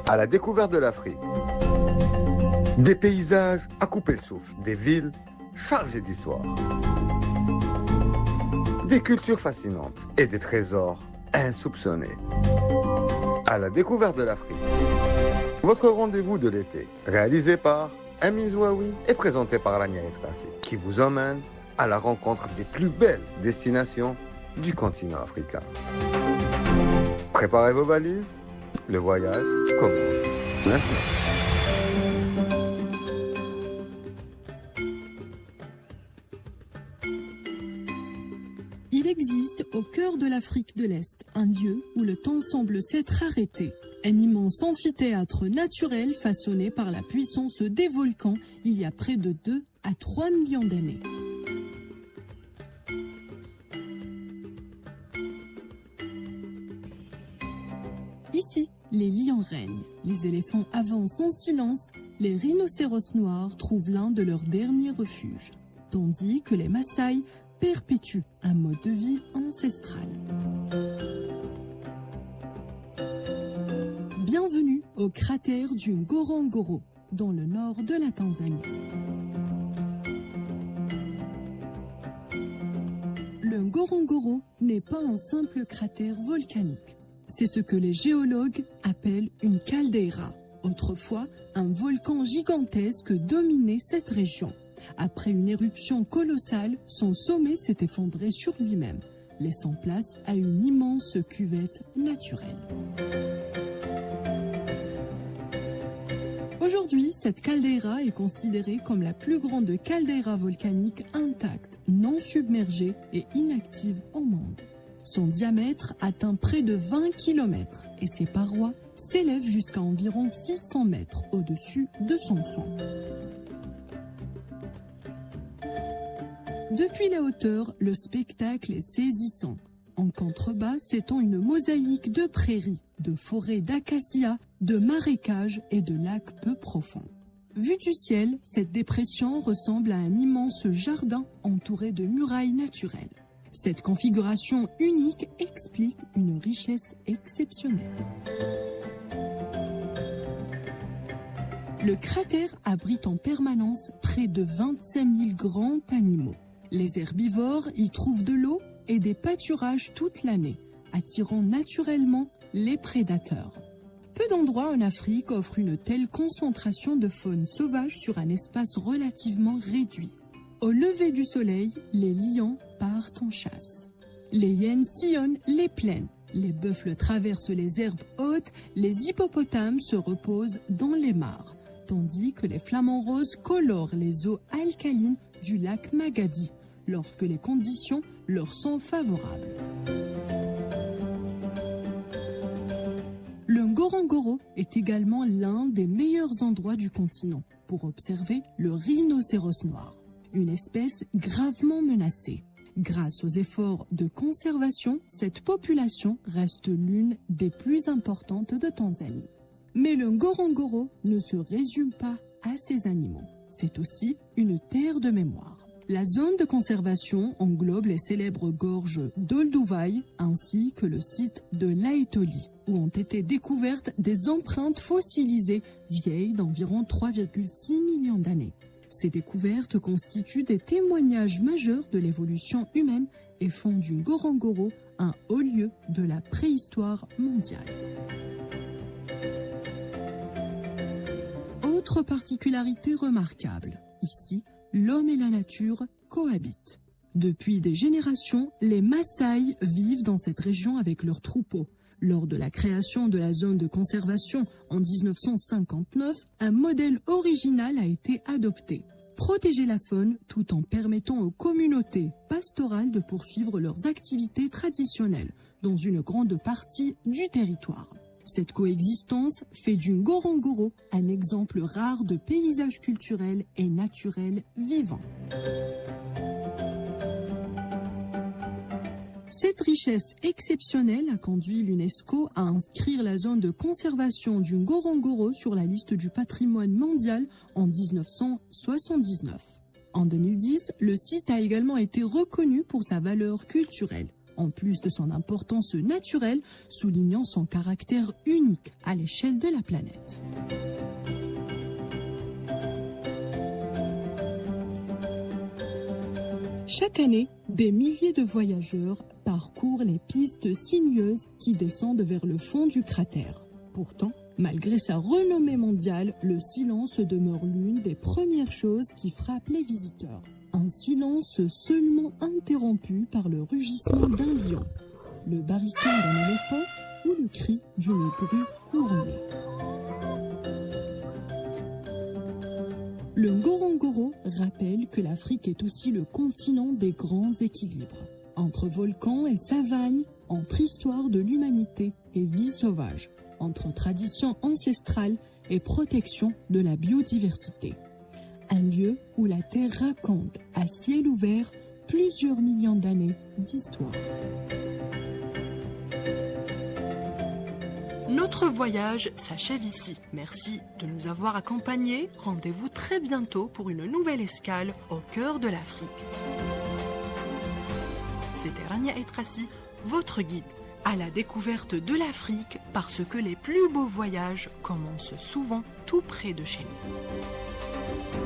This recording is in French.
À la découverte de l'Afrique. Des paysages à couper le souffle, des villes chargées d'histoire, des cultures fascinantes et des trésors insoupçonnés. À la découverte de l'Afrique. Votre rendez-vous de l'été, réalisé par Amin Zouaoui et présenté par Rania Etrassi, qui vous emmène à la rencontre des plus belles destinations du continent africain. Préparez vos valises, le voyage commence maintenant. Il existe au cœur de l'Afrique de l'Est un lieu où le temps semble s'être arrêté. Un immense amphithéâtre naturel façonné par la puissance des volcans il y a près de 2 à 3 millions d'années. Ici, les lions règnent, les éléphants avancent en silence, les rhinocéros noirs trouvent l'un de leurs derniers refuges, tandis que les Maasai perpétuent un mode de vie ancestral. Bienvenue au cratère du Ngorongoro, dans le nord de la Tanzanie. Le Ngorongoro n'est pas un simple cratère volcanique. C'est ce que les géologues appellent une caldeira. Autrefois, un volcan gigantesque dominait cette région. Après une éruption colossale, son sommet s'est effondré sur lui-même, laissant place à une immense cuvette naturelle. Aujourd'hui, cette caldeira est considérée comme la plus grande caldeira volcanique intacte, non submergée et inactive au monde. Son diamètre atteint près de 20 km et ses parois s'élèvent jusqu'à environ 600 mètres au-dessus de son fond. Depuis la hauteur, le spectacle est saisissant. En contrebas s'étend une mosaïque de prairies, de forêts d'acacias, de marécages et de lacs peu profonds. Vue du ciel, cette dépression ressemble à un immense jardin entouré de murailles naturelles. Cette configuration unique explique une richesse exceptionnelle. Le cratère abrite en permanence près de 25 000 grands animaux. Les herbivores y trouvent de l'eau et des pâturages toute l'année, attirant naturellement les prédateurs. Peu d'endroits en Afrique offrent une telle concentration de faune sauvage sur un espace relativement réduit. Au lever du soleil, les lions partent en chasse. Les hyènes sillonnent les plaines, les buffles traversent les herbes hautes, les hippopotames se reposent dans les mares, tandis que les flamants roses colorent les eaux alcalines du lac Magadi, lorsque les conditions leur sont favorables. Le Ngorongoro est également l'un des meilleurs endroits du continent pour observer le rhinocéros noir, une espèce gravement menacée. Grâce aux efforts de conservation, cette population reste l'une des plus importantes de Tanzanie. Mais le Ngorongoro ne se résume pas à ces animaux. C'est aussi une terre de mémoire. La zone de conservation englobe les célèbres gorges d'Olduvai ainsi que le site de Laetoli, où ont été découvertes des empreintes fossilisées vieilles d'environ 3,6 millions d'années. Ces découvertes constituent des témoignages majeurs de l'évolution humaine et font du Ngorongoro un haut lieu de la préhistoire mondiale. Autre particularité remarquable, ici, l'homme et la nature cohabitent. Depuis des générations, les Maasai vivent dans cette région avec leurs troupeaux. Lors de la création de la zone de conservation en 1959, un modèle original a été adopté. Protéger la faune tout en permettant aux communautés pastorales de poursuivre leurs activités traditionnelles dans une grande partie du territoire. Cette coexistence fait du Ngorongoro un exemple rare de paysage culturel et naturel vivant. Cette richesse exceptionnelle a conduit l'UNESCO à inscrire la zone de conservation du Ngorongoro sur la liste du patrimoine mondial en 1979. En 2010, le site a également été reconnu pour sa valeur culturelle. en plus de son importance naturelle, soulignant son caractère unique à l'échelle de la planète. Chaque année, des milliers de voyageurs parcourent les pistes sinueuses qui descendent vers le fond du cratère. Pourtant, malgré sa renommée mondiale, le silence demeure l'une des premières choses qui frappent les visiteurs. Un silence seulement interrompu par le rugissement d'un lion, le barrissement d'un éléphant ou le cri d'une grue couronnée. Le Ngorongoro rappelle que l'Afrique est aussi le continent des grands équilibres. Entre volcans et savanes, entre histoire de l'humanité et vie sauvage, entre traditions ancestrales et protection de la biodiversité. Un lieu où la Terre raconte à ciel ouvert plusieurs millions d'années d'histoire. Notre voyage s'achève ici. Merci de nous avoir accompagnés. Rendez-vous très bientôt pour une nouvelle escale au cœur de l'Afrique. C'était Rania Etrassi, votre guide à la découverte de l'Afrique, parce que les plus beaux voyages commencent souvent tout près de chez nous.